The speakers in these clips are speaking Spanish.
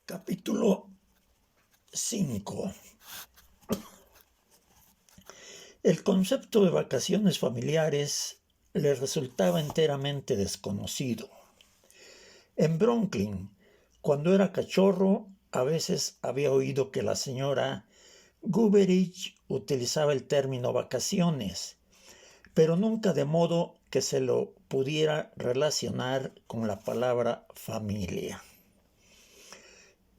Capítulo 5. El concepto de vacaciones familiares le resultaba enteramente desconocido. En Brooklyn, cuando era cachorro, a veces había oído que la señora Goodrich utilizaba el término vacaciones, pero nunca de modo que se lo pudiera relacionar con la palabra familia.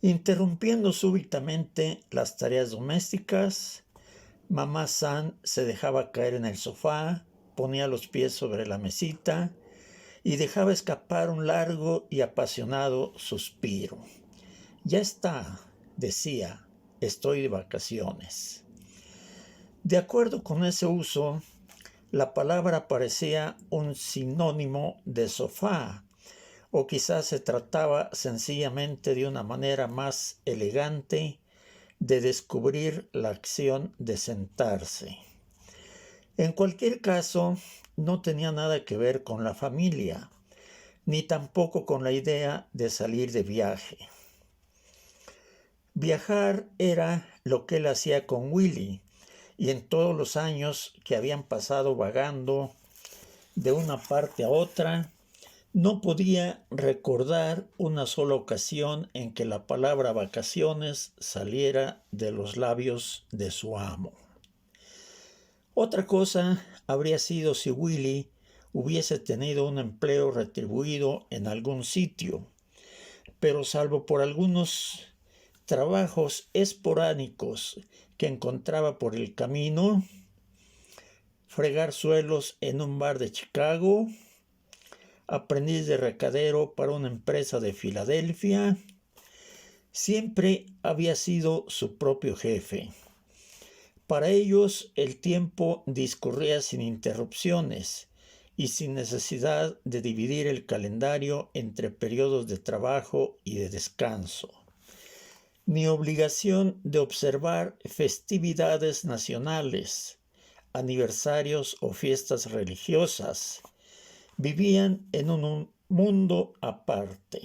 Interrumpiendo súbitamente las tareas domésticas, mamá San se dejaba caer en el sofá, ponía los pies sobre la mesita y dejaba escapar un largo y apasionado suspiro. Ya está, decía, estoy de vacaciones. De acuerdo con ese uso, la palabra parecía un sinónimo de sofá, o quizás se trataba sencillamente de una manera más elegante de descubrir la acción de sentarse. En cualquier caso, no tenía nada que ver con la familia, ni tampoco con la idea de salir de viaje. Viajar era lo que él hacía con Willie, y en todos los años que habían pasado vagando de una parte a otra, no podía recordar una sola ocasión en que la palabra vacaciones saliera de los labios de su amo. Otra cosa habría sido si Willie hubiese tenido un empleo retribuido en algún sitio, pero salvo por algunos trabajos esporádicos que encontraba por el camino, fregar suelos en un bar de Chicago, aprendiz de recadero para una empresa de Filadelfia, siempre había sido su propio jefe. Para ellos el tiempo discurría sin interrupciones y sin necesidad de dividir el calendario entre periodos de trabajo y de descanso, ni obligación de observar festividades nacionales, aniversarios o fiestas religiosas. Vivían en un mundo aparte,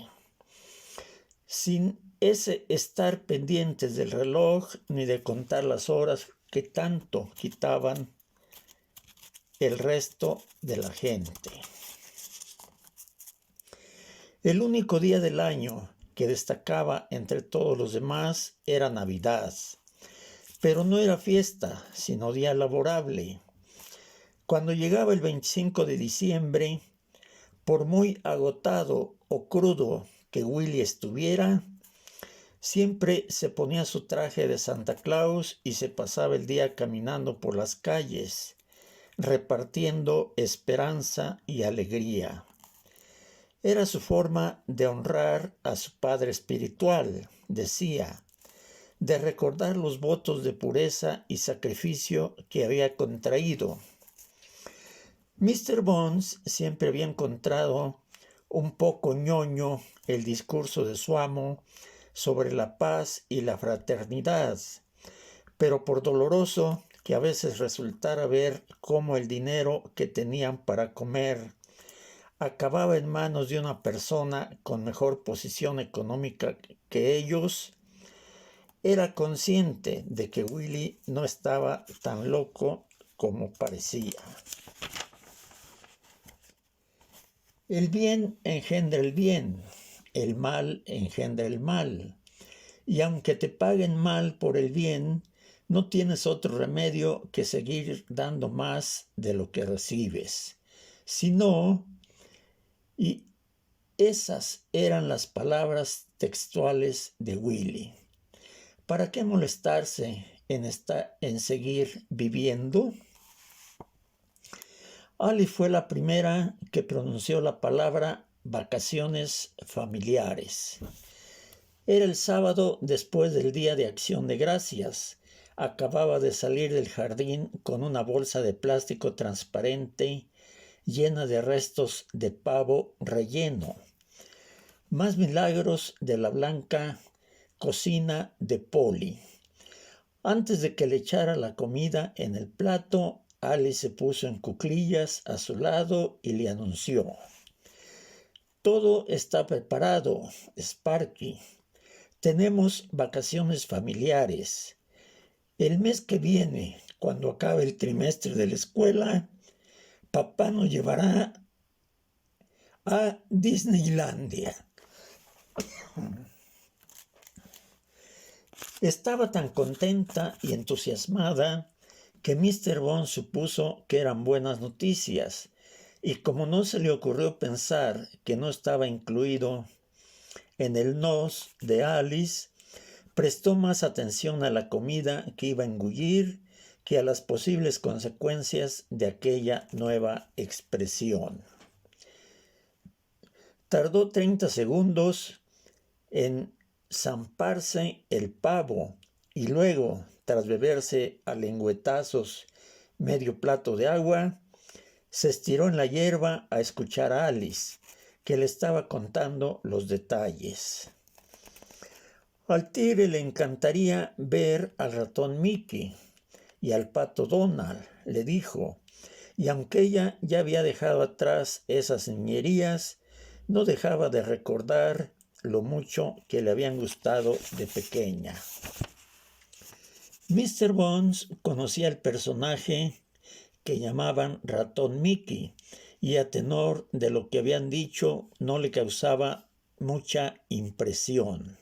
sin ese estar pendientes del reloj ni de contar las horas que tanto quitaban el resto de la gente. El único día del año que destacaba entre todos los demás era Navidad, pero no era fiesta, sino día laborable. Cuando llegaba el 25 de diciembre, por muy agotado o crudo que Willie estuviera, siempre se ponía su traje de Santa Claus y se pasaba el día caminando por las calles, repartiendo esperanza y alegría. Era su forma de honrar a su padre espiritual, decía, de recordar los votos de pureza y sacrificio que había contraído. Mr. Bones siempre había encontrado un poco ñoño el discurso de su amo sobre la paz y la fraternidad, pero por doloroso que a veces resultara ver cómo el dinero que tenían para comer acababa en manos de una persona con mejor posición económica que ellos, era consciente de que Willie no estaba tan loco como parecía. El bien engendra el bien, el mal engendra el mal, y aunque te paguen mal por el bien, no tienes otro remedio que seguir dando más de lo que recibes. Si no, y esas eran las palabras textuales de Willie. ¿Para qué molestarse en seguir viviendo? Ali fue la primera que pronunció la palabra vacaciones familiares. Era el sábado después del Día de Acción de Gracias. Acababa de salir del jardín con una bolsa de plástico transparente llena de restos de pavo relleno. Más milagros de la blanca cocina de Polly. Antes de que le echara la comida en el plato, Ali se puso en cuclillas a su lado y le anunció: «Todo está preparado, Sparky. Tenemos vacaciones familiares. El mes que viene, cuando acabe el trimestre de la escuela, papá nos llevará a Disneylandia. Estaba tan contenta y entusiasmada que Mr. Bond supuso que eran buenas noticias, y como no se le ocurrió pensar que no estaba incluido en el nos de Alice, prestó más atención a la comida que iba a engullir que a las posibles consecuencias de aquella nueva expresión. Tardó 30 segundos en zamparse el pavo y luego, tras beberse a lengüetazos medio plato de agua, se estiró en la hierba a escuchar a Alice, que le estaba contando los detalles. Al tigre le encantaría ver al ratón Mickey y al pato Donald, le dijo, y aunque ella ya había dejado atrás esas niñerías, no dejaba de recordar lo mucho que le habían gustado de pequeña. Mr. Bones conocía el personaje que llamaban ratón Mickey, y a tenor de lo que habían dicho no le causaba mucha impresión.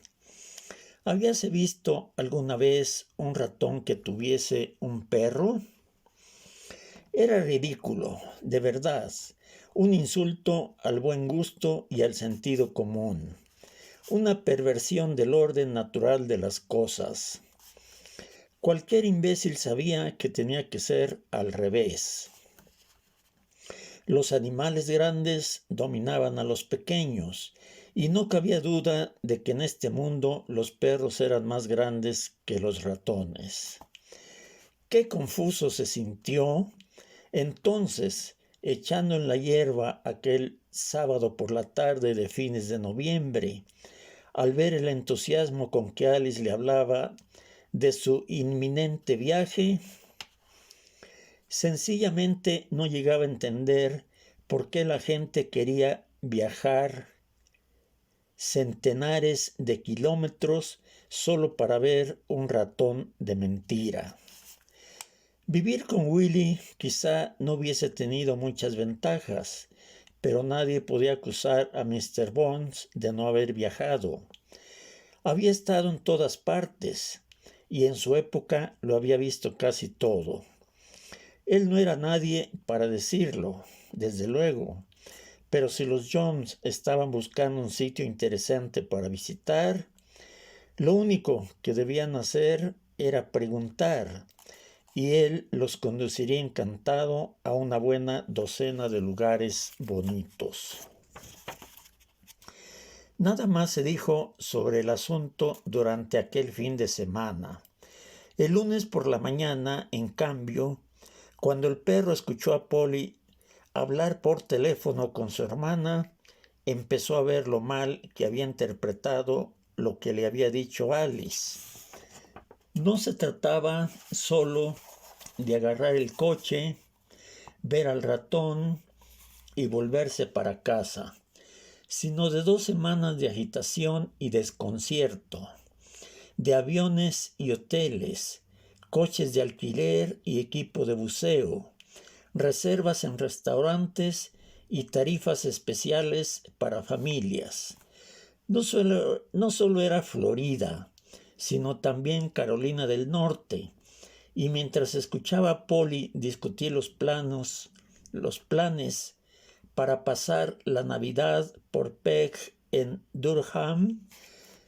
¿Habíase visto alguna vez un ratón que tuviese un perro? Era ridículo, de verdad, un insulto al buen gusto y al sentido común, una perversión del orden natural de las cosas. Cualquier imbécil sabía que tenía que ser al revés. Los animales grandes dominaban a los pequeños, y no cabía duda de que en este mundo los perros eran más grandes que los ratones. Qué confuso se sintió entonces, echando en la hierba aquel sábado por la tarde de fines de noviembre, al ver el entusiasmo con que Alice le hablaba de su inminente viaje. Sencillamente no llegaba a entender por qué la gente quería viajar centenares de kilómetros solo para ver un ratón de mentira. Vivir con Willy quizá no hubiese tenido muchas ventajas, pero nadie podía acusar a Mr. Bones de no haber viajado. Había estado en todas partes y en su época lo había visto casi todo. Él no era nadie para decirlo, desde luego, pero si los Jones estaban buscando un sitio interesante para visitar, lo único que debían hacer era preguntar, y él los conduciría encantado a una buena docena de lugares bonitos. Nada más se dijo sobre el asunto durante aquel fin de semana. El lunes por la mañana, en cambio, cuando el perro escuchó a Polly hablar por teléfono con su hermana, empezó a ver lo mal que había interpretado lo que le había dicho Alice. No se trataba solo de agarrar el coche, ver al ratón y volverse para casa, sino de 2 semanas de agitación y desconcierto, de aviones y hoteles, coches de alquiler y equipo de buceo, reservas en restaurantes y tarifas especiales para familias. No solo era Florida, sino también Carolina del Norte, y mientras escuchaba a Polly discutir los planes para pasar la Navidad por Peg en Durham,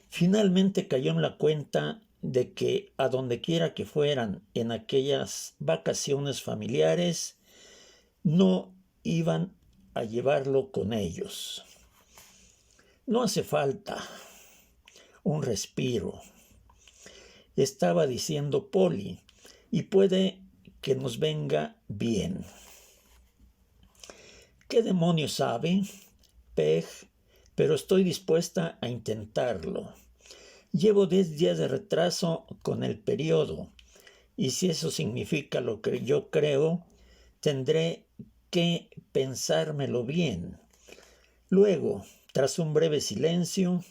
finalmente cayó en la cuenta de que a donde quiera que fueran en aquellas vacaciones familiares, no iban a llevarlo con ellos. No hace falta un respiro, estaba diciendo Polly, y puede que nos venga bien. ¿Qué demonios sabe, Peg? Pero estoy dispuesta a intentarlo. Llevo 10 días de retraso con el periodo, y si eso significa lo que yo creo, tendré que pensármelo bien. Luego, tras un breve silencio,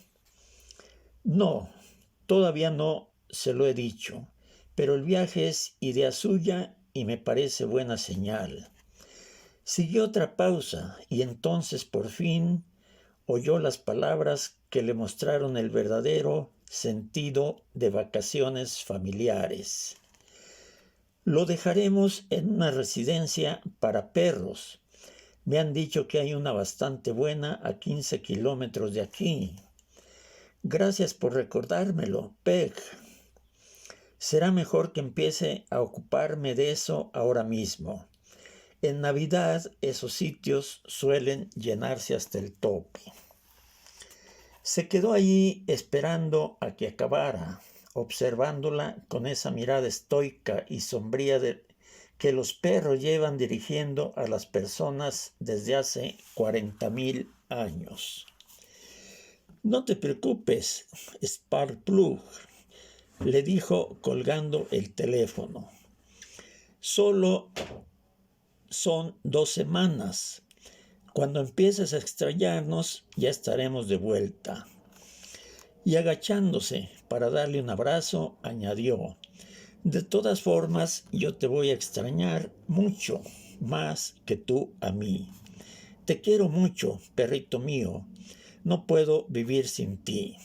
no, Todavía no se lo he dicho, pero el viaje es idea suya y me parece buena señal. Siguió otra pausa y entonces por fin oyó las palabras que le mostraron el verdadero sentido de vacaciones familiares. Lo dejaremos en una residencia para perros. Me han dicho que hay una bastante buena a 15 kilómetros de aquí. Gracias por recordármelo, Peg. Será mejor que empiece a ocuparme de eso ahora mismo. En Navidad esos sitios suelen llenarse hasta el tope. Se quedó allí esperando a que acabara, observándola con esa mirada estoica y sombría que los perros llevan dirigiendo a las personas desde hace 40,000 años. No te preocupes, Sparkplug, le dijo colgando el teléfono. Solo son 2 semanas. Cuando empieces a extrañarnos, ya estaremos de vuelta. Y agachándose para darle un abrazo, añadió: de todas formas, yo te voy a extrañar mucho, más que tú a mí. Te quiero mucho, perrito mío. No puedo vivir sin ti.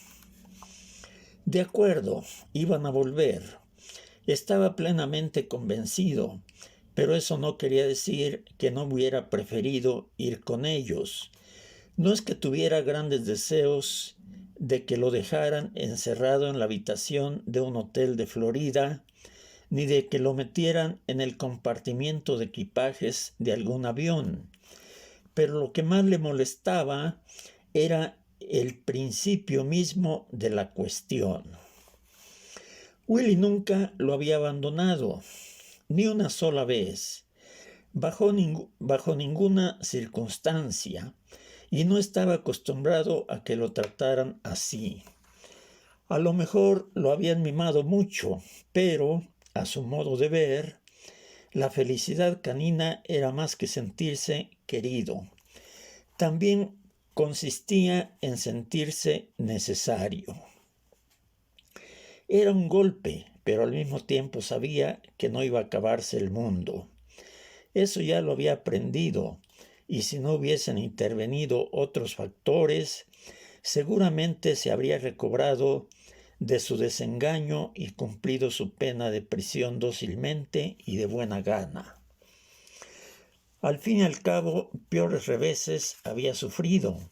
De acuerdo, iban a volver. Estaba plenamente convencido, pero eso no quería decir que no hubiera preferido ir con ellos. No es que tuviera grandes deseos de que lo dejaran encerrado en la habitación de un hotel de Florida, ni de que lo metieran en el compartimiento de equipajes de algún avión. Pero lo que más le molestaba era el principio mismo de la cuestión. Willy nunca lo había abandonado, ni una sola vez, bajo ninguna circunstancia, y no estaba acostumbrado a que lo trataran así. A lo mejor lo habían mimado mucho, pero, a su modo de ver, la felicidad canina era más que sentirse querido. También consistía en sentirse necesario. Era un golpe, pero al mismo tiempo sabía que no iba a acabarse el mundo. Eso ya lo había aprendido, y si no hubiesen intervenido otros factores, seguramente se habría recobrado de su desengaño y cumplido su pena de prisión dócilmente y de buena gana. Al fin y al cabo, peores reveses había sufrido,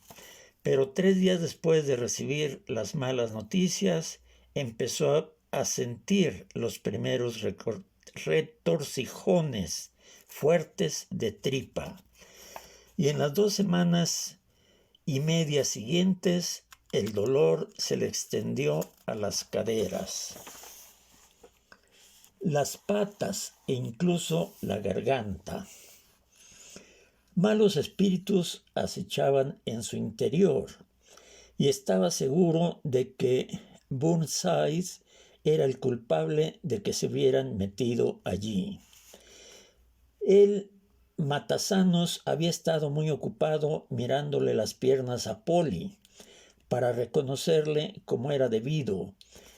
pero 3 días después de recibir las malas noticias, empezó a sentir los primeros retorcijones fuertes de tripa, y en las 2 semanas y media siguientes el dolor se le extendió a las caderas, las patas e incluso la garganta. Malos espíritus acechaban en su interior, y estaba seguro de que Burnside era el culpable de que se hubieran metido allí. El matasanos había estado muy ocupado mirándole las piernas a Polly para reconocerle como era debido,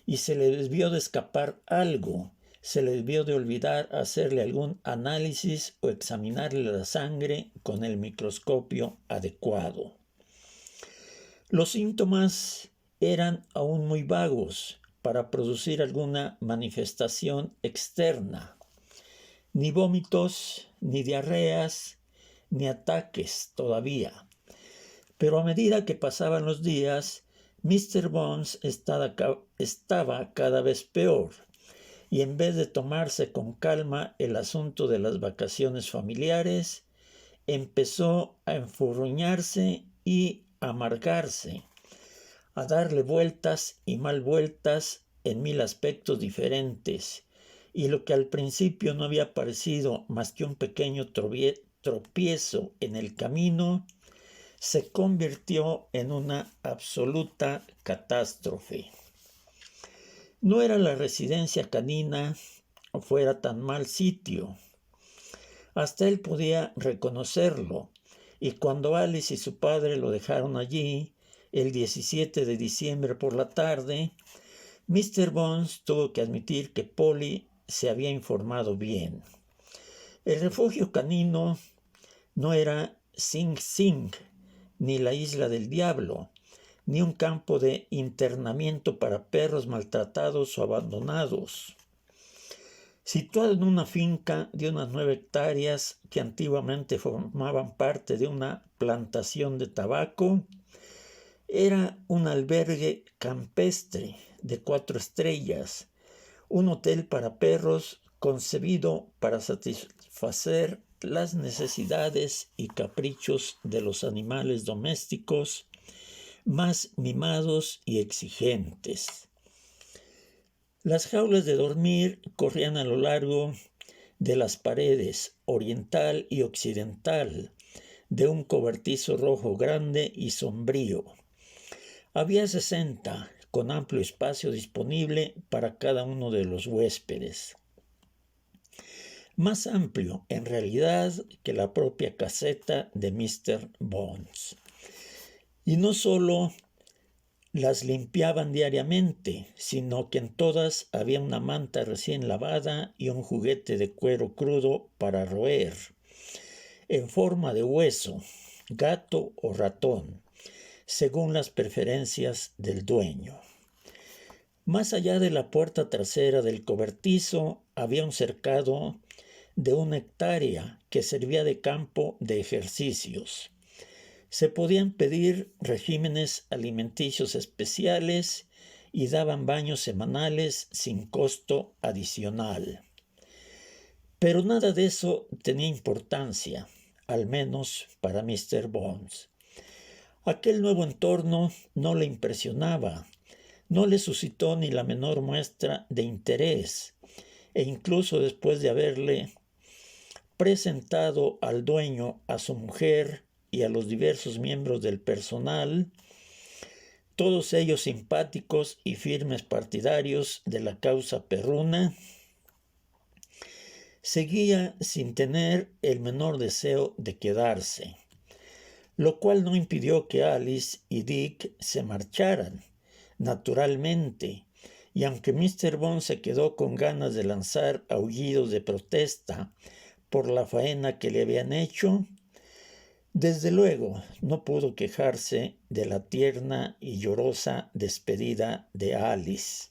y se le debió de escapar algo. Se le debió de olvidar hacerle algún análisis o examinarle la sangre con el microscopio adecuado. Los síntomas eran aún muy vagos para producir alguna manifestación externa. Ni vómitos, ni diarreas, ni ataques todavía. Pero a medida que pasaban los días, Mr. Bones estaba cada vez peor, y en vez de tomarse con calma el asunto de las vacaciones familiares, empezó a enfurruñarse y amargarse, a darle vueltas y mal vueltas en 1000 aspectos diferentes, y lo que al principio no había parecido más que un pequeño tropiezo en el camino, se convirtió en una absoluta catástrofe. No era la residencia canina o fuera tan mal sitio. Hasta él podía reconocerlo, y cuando Alice y su padre lo dejaron allí el 17 de diciembre por la tarde, Mr. Bones tuvo que admitir que Polly se había informado bien. El refugio canino no era Sing Sing, ni la isla del diablo, ni un campo de internamiento para perros maltratados o abandonados. Situado en una finca de unas 9 hectáreas que antiguamente formaban parte de una plantación de tabaco, era un albergue campestre de 4 estrellas, un hotel para perros concebido para satisfacer las necesidades y caprichos de los animales domésticos más mimados y exigentes. Las jaulas de dormir corrían a lo largo de las paredes oriental y occidental de un cobertizo rojo grande y sombrío. Había 60, con amplio espacio disponible para cada uno de los huéspedes. Más amplio, en realidad, que la propia caseta de Mr. Bones. Y no solo las limpiaban diariamente, sino que en todas había una manta recién lavada y un juguete de cuero crudo para roer, en forma de hueso, gato o ratón, según las preferencias del dueño. Más allá de la puerta trasera del cobertizo había un cercado de 1 hectárea que servía de campo de ejercicios. Se podían pedir regímenes alimenticios especiales y daban baños semanales sin costo adicional. Pero nada de eso tenía importancia, al menos para Mr. Bones. Aquel nuevo entorno no le impresionaba, no le suscitó ni la menor muestra de interés, e incluso después de haberle presentado al dueño, a su mujer y a los diversos miembros del personal, todos ellos simpáticos y firmes partidarios de la causa perruna, seguía sin tener el menor deseo de quedarse, lo cual no impidió que Alice y Dick se marcharan, naturalmente, y aunque Mr. Bones se quedó con ganas de lanzar aullidos de protesta por la faena que le habían hecho, desde luego no pudo quejarse de la tierna y llorosa despedida de Alice.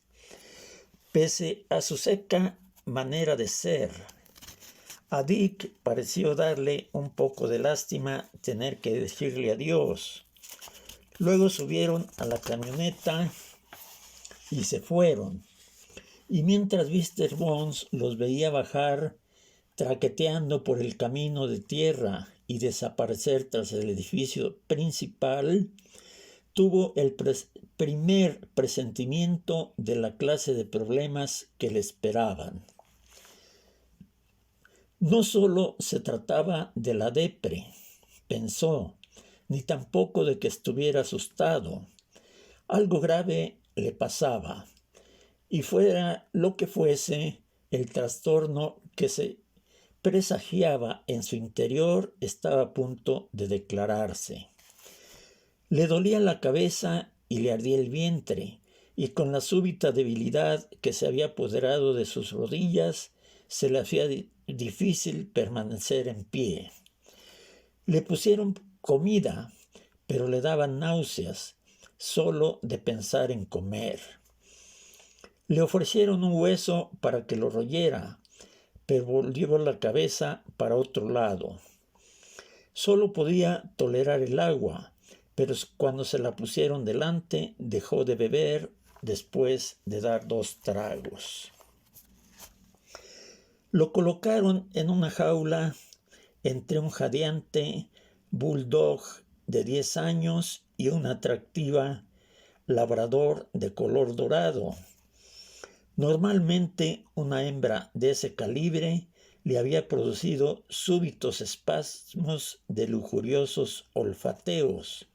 Pese a su seca manera de ser, a Dick pareció darle un poco de lástima tener que decirle adiós. Luego subieron a la camioneta y se fueron. Y mientras Mr. Bones los veía bajar, traqueteando por el camino de tierra y desaparecer tras el edificio principal, tuvo el primer presentimiento de la clase de problemas que le esperaban. No solo se trataba de la depre, pensó, ni tampoco de que estuviera asustado. Algo grave le pasaba, y fuera lo que fuese, el trastorno que se presagiaba en su interior estaba a punto de declararse. Le dolía la cabeza y le ardía el vientre, y con la súbita debilidad que se había apoderado de sus rodillas, se le hacía difícil permanecer en pie. Le pusieron comida, pero le daban náuseas solo de pensar en comer. Le ofrecieron un hueso para que lo royera, pero volvió la cabeza para otro lado. Solo podía tolerar el agua, pero cuando se la pusieron delante, dejó de beber después de dar 2 tragos. Lo colocaron en una jaula entre un jadeante bulldog de 10 años y una atractiva labrador de color dorado. Normalmente una hembra de ese calibre le había producido súbitos espasmos de lujuriosos olfateos,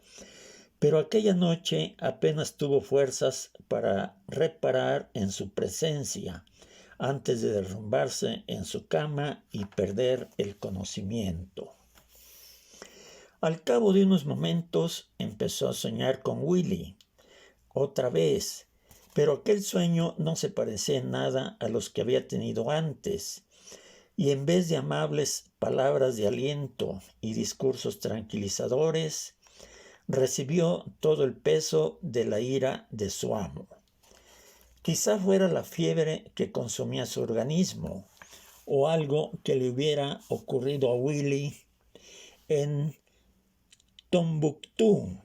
pero aquella noche apenas tuvo fuerzas para reparar en su presencia antes de derrumbarse en su cama y perder el conocimiento. Al cabo de unos momentos empezó a soñar con Willy, otra vez, Pero aquel sueño no se parecía en nada a los que había tenido antes, y en vez de amables palabras de aliento y discursos tranquilizadores, recibió todo el peso de la ira de su amo. Quizá fuera la fiebre que consumía su organismo, o algo que le hubiera ocurrido a Willy en Tombuctú,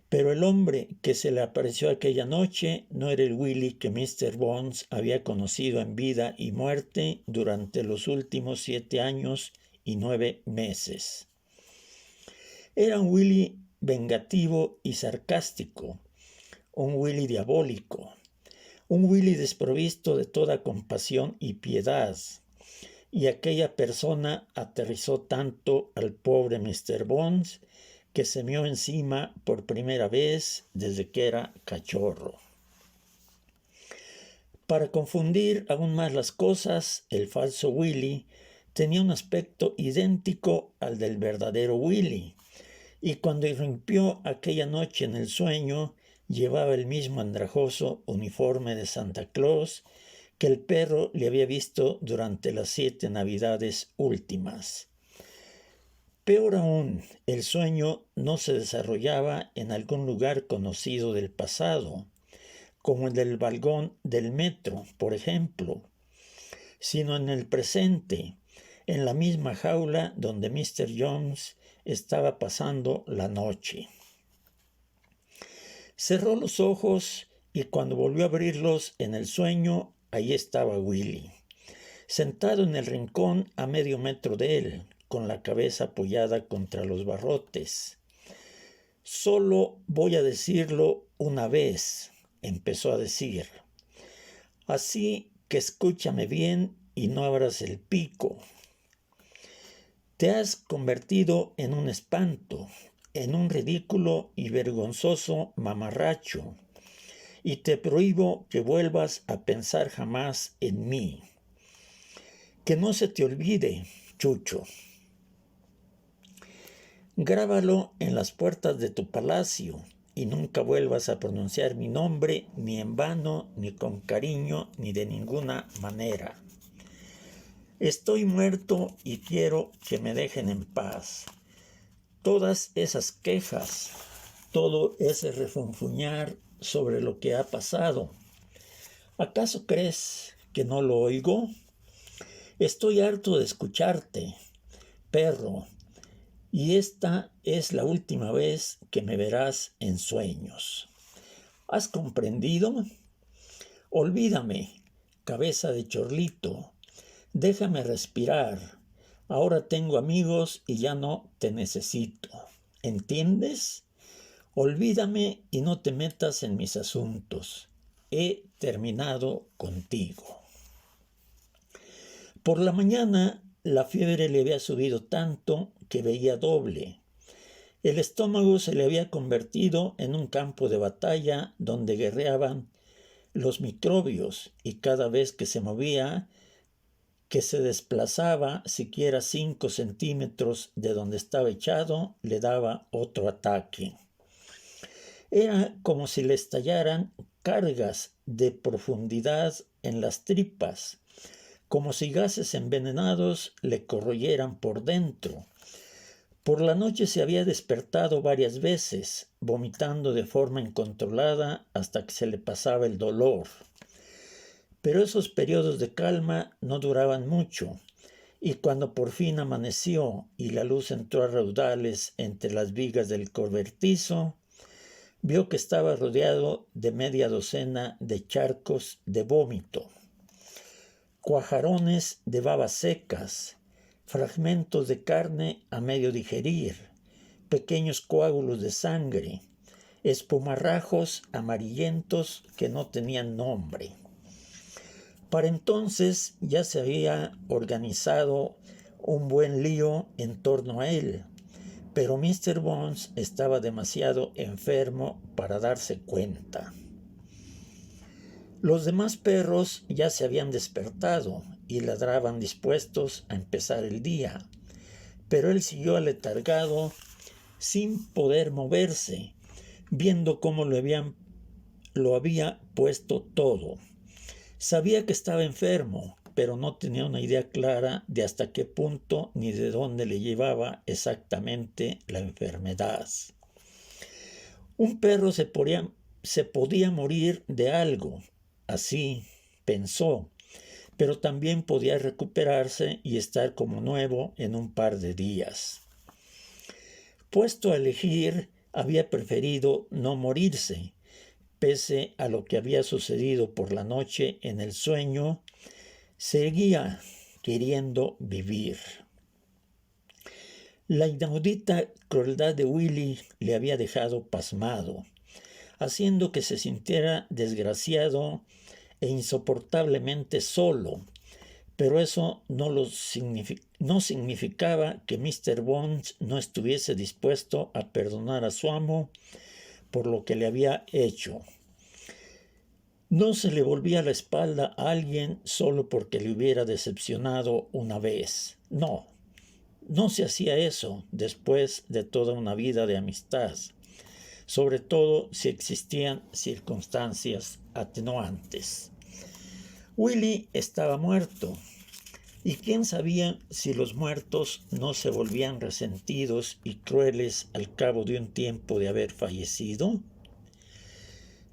pero el hombre que se le apareció aquella noche no era el Willy que Mr. Bones había conocido en vida y muerte durante los últimos 7 años y 9 meses. Era un Willy vengativo y sarcástico, un Willy diabólico, un Willy desprovisto de toda compasión y piedad, y aquella persona aterrizó tanto al pobre Mr. Bones que se meó encima por primera vez desde que era cachorro. Para confundir aún más las cosas, el falso Willy tenía un aspecto idéntico al del verdadero Willy, y cuando irrumpió aquella noche en el sueño, llevaba el mismo andrajoso uniforme de Santa Claus que el perro le había visto durante las 7 Navidades últimas. Peor aún, el sueño no se desarrollaba en algún lugar conocido del pasado, como el del vagón del metro, por ejemplo, sino en el presente, en la misma jaula donde Mr. Jones estaba pasando la noche. Cerró los ojos y cuando volvió a abrirlos en el sueño, ahí estaba Willy, sentado en el rincón a medio metro de él, con la cabeza apoyada contra los barrotes. Solo voy a decirlo una vez, empezó a decir. Así que escúchame bien y no abras el pico. Te has convertido en un espanto, en un ridículo y vergonzoso mamarracho, y te prohíbo que vuelvas a pensar jamás en mí. Que no se te olvide, Chucho. Grábalo en las puertas de tu palacio y nunca vuelvas a pronunciar mi nombre ni en vano, ni con cariño, ni de ninguna manera. Estoy muerto y quiero que me dejen en paz. Todas esas quejas, todo ese refunfuñar sobre lo que ha pasado, ¿acaso crees que no lo oigo? Estoy harto de escucharte, perro, y esta es la última vez que me verás en sueños. ¿Has comprendido? Olvídame, cabeza de chorlito. Déjame respirar. Ahora tengo amigos y ya no te necesito. ¿Entiendes? Olvídame y no te metas en mis asuntos. He terminado contigo. Por la mañana la fiebre le había subido tanto que veía doble. El estómago se le había convertido en un campo de batalla donde guerreaban los microbios y cada vez que se movía, que se desplazaba siquiera 5 centímetros de donde estaba echado, le daba otro ataque. Era como si le estallaran cargas de profundidad en las tripas, como si gases envenenados le corroyeran por dentro. Por la noche se había despertado varias veces, vomitando de forma incontrolada hasta que se le pasaba el dolor. Pero esos periodos de calma no duraban mucho, y cuando por fin amaneció y la luz entró a raudales entre las vigas del cobertizo, vio que estaba rodeado de media docena de charcos de vómito, cuajarones de babas secas, fragmentos de carne a medio digerir, pequeños coágulos de sangre, espumarrajos amarillentos que no tenían nombre. Para entonces ya se había organizado un buen lío en torno a él, pero Mr. Bones estaba demasiado enfermo para darse cuenta. Los demás perros ya se habían despertado y ladraban dispuestos a empezar el día, pero él siguió aletargado sin poder moverse, viendo cómo le habían lo había puesto todo. Sabía que estaba enfermo, pero no tenía una idea clara de hasta qué punto ni de dónde le llevaba exactamente la enfermedad. Un perro se podía morir de algo, así pensó, pero también podía recuperarse y estar como nuevo en un par de días. Puesto a elegir, había preferido no morirse, pese a lo que había sucedido por la noche en el sueño. Seguía queriendo vivir. La inaudita crueldad de Willy le había dejado pasmado, haciendo que se sintiera desgraciado e insoportablemente solo, pero eso no significaba que Mr. Bones no estuviese dispuesto a perdonar a su amo por lo que le había hecho. No se le volvía la espalda a alguien solo porque le hubiera decepcionado una vez. No se hacía eso después de toda una vida de amistad, sobre todo si existían circunstancias atenuantes. Willy estaba muerto, y quién sabía si los muertos no se volvían resentidos y crueles al cabo de un tiempo de haber fallecido.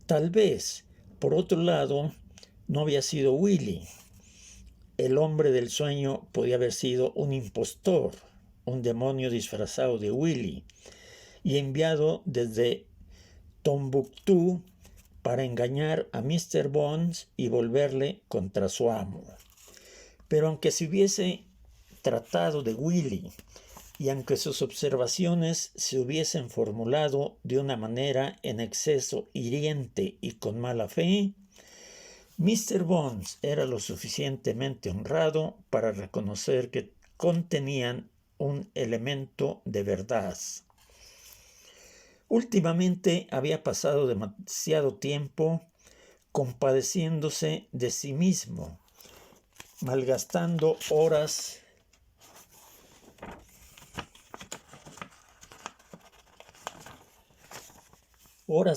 Tal vez, por otro lado, no había sido Willy. El hombre del sueño podía haber sido un impostor, un demonio disfrazado de Willy y enviado desde Tombuctú para engañar a Mr. Bones y volverle contra su amo. Pero aunque se hubiese tratado de Willy y aunque sus observaciones se hubiesen formulado de una manera en exceso hiriente y con mala fe, Mr. Bones era lo suficientemente honrado para reconocer que contenían un elemento de verdad. Últimamente había pasado demasiado tiempo compadeciéndose de sí mismo, malgastando horas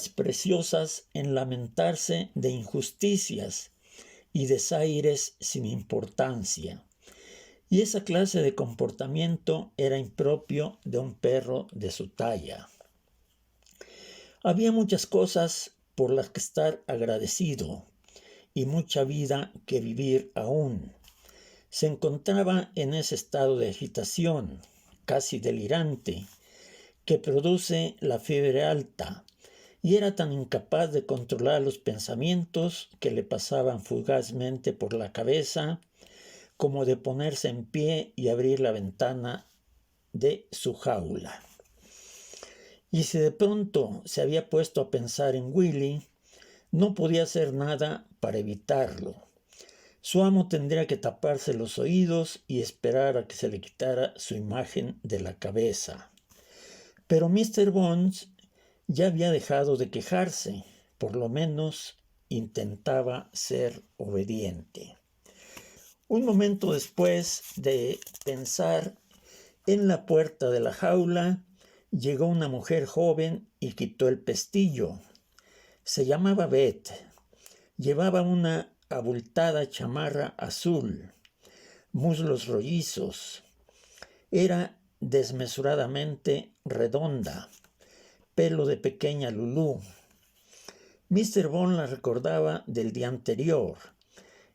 preciosas en lamentarse de injusticias y desaires sin importancia. Y esa clase de comportamiento era impropio de un perro de su talla. Había muchas cosas por las que estar agradecido y mucha vida que vivir aún. Se encontraba en ese estado de agitación, casi delirante, que produce la fiebre alta, y era tan incapaz de controlar los pensamientos que le pasaban fugazmente por la cabeza, como de ponerse en pie y abrir la ventana de su jaula. Y si de pronto se había puesto a pensar en Willy, no podía hacer nada para evitarlo. Su amo tendría que taparse los oídos y esperar a que se le quitara su imagen de la cabeza. Pero Mr. Bones ya había dejado de quejarse, por lo menos intentaba ser obediente. Un momento después de pensar en la puerta de la jaula, llegó una mujer joven y quitó el pestillo. Se llamaba Beth. Llevaba una abultada chamarra azul, muslos rollizos. Era desmesuradamente redonda, pelo de pequeña Lulú. Mr. Bond la recordaba del día anterior.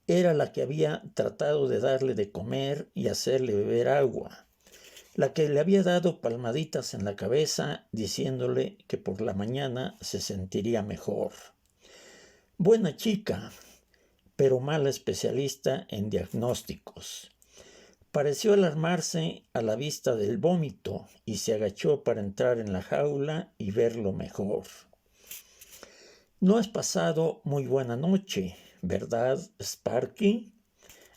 Era la que había tratado de darle de comer y hacerle beber agua, la que le había dado palmaditas en la cabeza diciéndole que por la mañana se sentiría mejor. Buena chica, pero mala especialista en diagnósticos. Pareció alarmarse a la vista del vómito y se agachó para entrar en la jaula y verlo mejor. «No has pasado muy buena noche, ¿verdad, Sparky?»,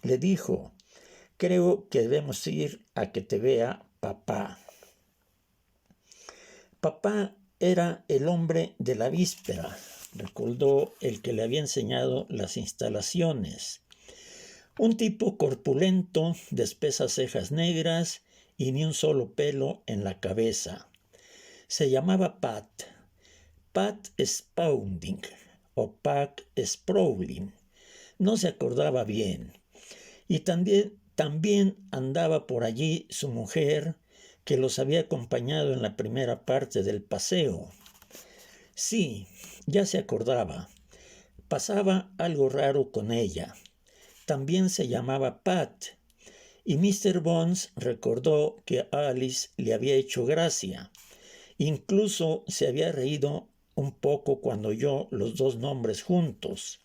le dijo. «Creo que debemos ir a que te vea papá». Papá era el hombre de la víspera, recordó el que le había enseñado las instalaciones. Un tipo corpulento, de espesas cejas negras y ni un solo pelo en la cabeza. Se llamaba Pat Spaulding, o Pac Sprouling. No se acordaba bien. Y también andaba por allí su mujer, que los había acompañado en la primera parte del paseo. Sí, ya se acordaba. Pasaba algo raro con ella. También se llamaba Pat, y Mr. Bones recordó que Alice le había hecho gracia. Incluso se había reído un poco cuando oyó los dos nombres juntos.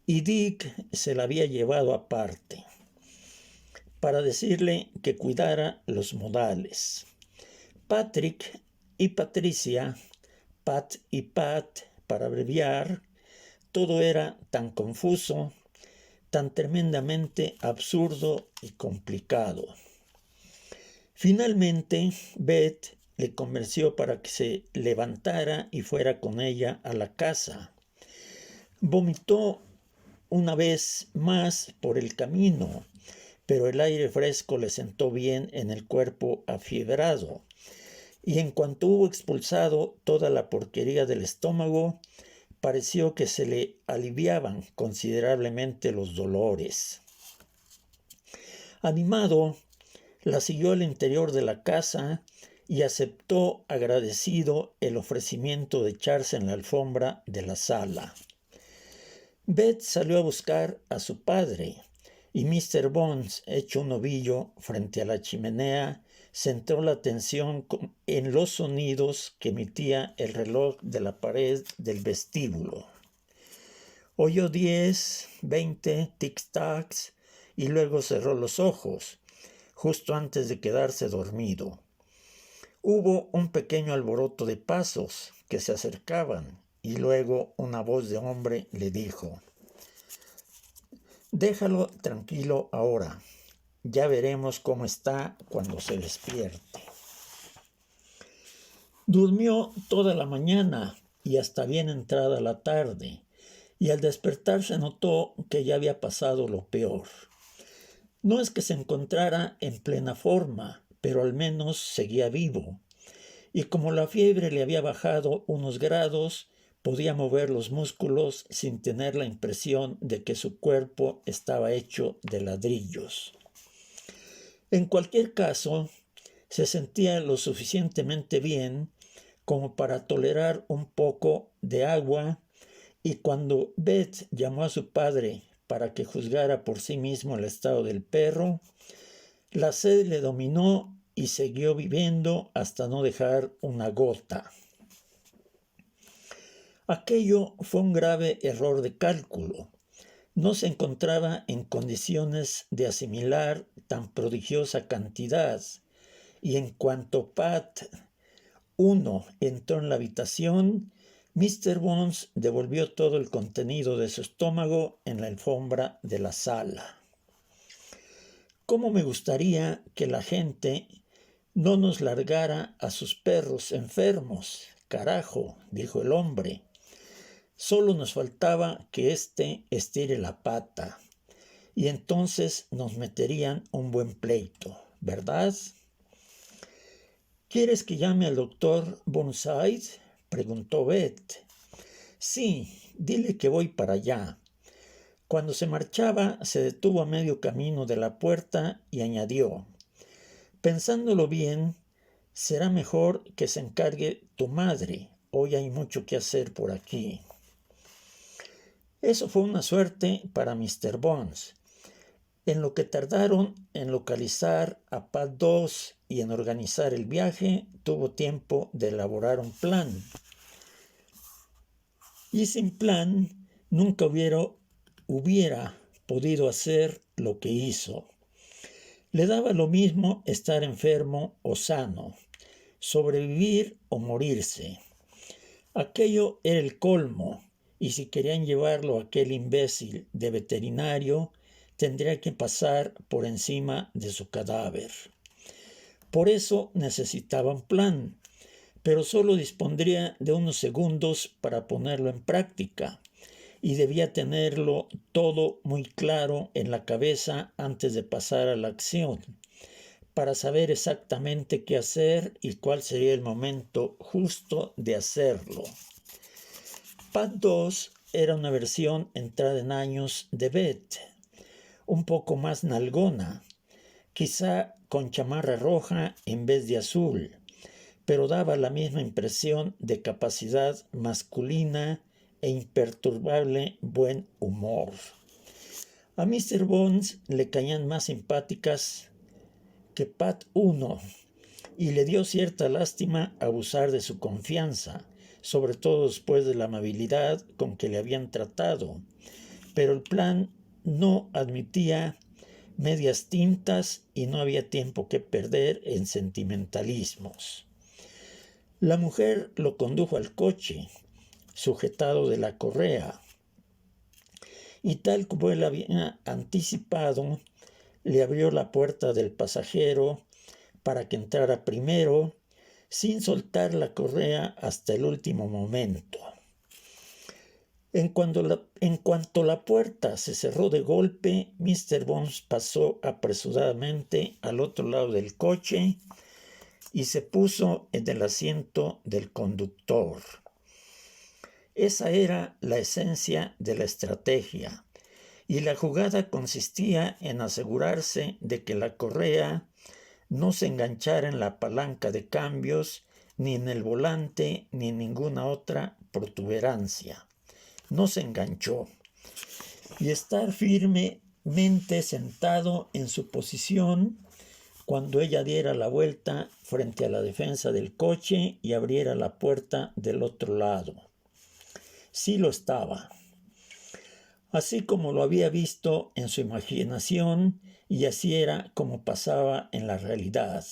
Y Dick se la había llevado aparte para decirle que cuidara los modales. Patrick y Patricia, Pat y Pat, para abreviar, todo era tan confuso, tan tremendamente absurdo y complicado. Finalmente, Beth le convenció para que se levantara y fuera con ella a la casa. Vomitó una vez más por el camino, pero el aire fresco le sentó bien en el cuerpo afiebrado, y en cuanto hubo expulsado toda la porquería del estómago, pareció que se le aliviaban considerablemente los dolores. Animado, la siguió al interior de la casa y aceptó agradecido el ofrecimiento de echarse en la alfombra de la sala. Beth salió a buscar a su padre, y Mr. Bones, hecho un ovillo frente a la chimenea, centró la atención en los sonidos que emitía el reloj de la pared del vestíbulo. Oyó 10, 20 tic-tacs y luego cerró los ojos, justo antes de quedarse dormido. Hubo un pequeño alboroto de pasos que se acercaban y luego una voz de hombre le dijo: «Déjalo tranquilo ahora. Ya veremos cómo está cuando se despierte». Durmió toda la mañana y hasta bien entrada la tarde, y al despertarse notó que ya había pasado lo peor. No es que se encontrara en plena forma, pero al menos seguía vivo, y como la fiebre le había bajado unos grados, podía mover los músculos sin tener la impresión de que su cuerpo estaba hecho de ladrillos. En cualquier caso, se sentía lo suficientemente bien como para tolerar un poco de agua, y cuando Beth llamó a su padre para que juzgara por sí mismo el estado del perro, la sed le dominó y siguió viviendo hasta no dejar una gota. Aquello fue un grave error de cálculo. No se encontraba en condiciones de asimilar tan prodigiosa cantidad, y en cuanto Pat 1 entró en la habitación, Mr. Bones devolvió todo el contenido de su estómago en la alfombra de la sala. «¿Cómo me gustaría que la gente no nos largara a sus perros enfermos? Carajo», dijo el hombre. «Solo nos faltaba que éste estire la pata, y entonces nos meterían un buen pleito, ¿verdad?» «¿Quieres que llame al doctor Burnside?», preguntó Beth. «Sí, dile que voy para allá». Cuando se marchaba, se detuvo a medio camino de la puerta y añadió: «Pensándolo bien, será mejor que se encargue tu madre. Hoy hay mucho que hacer por aquí». Eso fue una suerte para Mr. Bones. En lo que tardaron en localizar a Pat 2 y en organizar el viaje, tuvo tiempo de elaborar un plan. Y sin plan, nunca hubiera podido hacer lo que hizo. Le daba lo mismo estar enfermo o sano, sobrevivir o morirse. Aquello era el colmo, y si querían llevarlo a aquel imbécil de veterinario, tendría que pasar por encima de su cadáver. Por eso necesitaba un plan, pero solo dispondría de unos segundos para ponerlo en práctica, y debía tenerlo todo muy claro en la cabeza antes de pasar a la acción, para saber exactamente qué hacer y cuál sería el momento justo de hacerlo. Pat 2 era una versión entrada en años de Beth, un poco más nalgona, quizá con chamarra roja en vez de azul, pero daba la misma impresión de capacidad masculina e imperturbable buen humor. A Mr. Bones le caían más simpáticas que Pat 1 y le dio cierta lástima abusar de su confianza, sobre todo después de la amabilidad con que le habían tratado, pero el plan no admitía medias tintas y no había tiempo que perder en sentimentalismos. La mujer lo condujo al coche, sujetado de la correa, y tal como él había anticipado, le abrió la puerta del pasajero para que entrara primero, sin soltar la correa hasta el último momento. En cuanto la puerta se cerró de golpe, Mr. Bones pasó apresuradamente al otro lado del coche y se puso en el asiento del conductor. Esa era la esencia de la estrategia, y la jugada consistía en asegurarse de que la correa no se enganchara en la palanca de cambios, ni en el volante, ni en ninguna otra protuberancia. No se enganchó. Y estar firmemente sentado en su posición cuando ella diera la vuelta frente a la defensa del coche y abriera la puerta del otro lado. Sí lo estaba, así como lo había visto en su imaginación, y así era como pasaba en la realidad.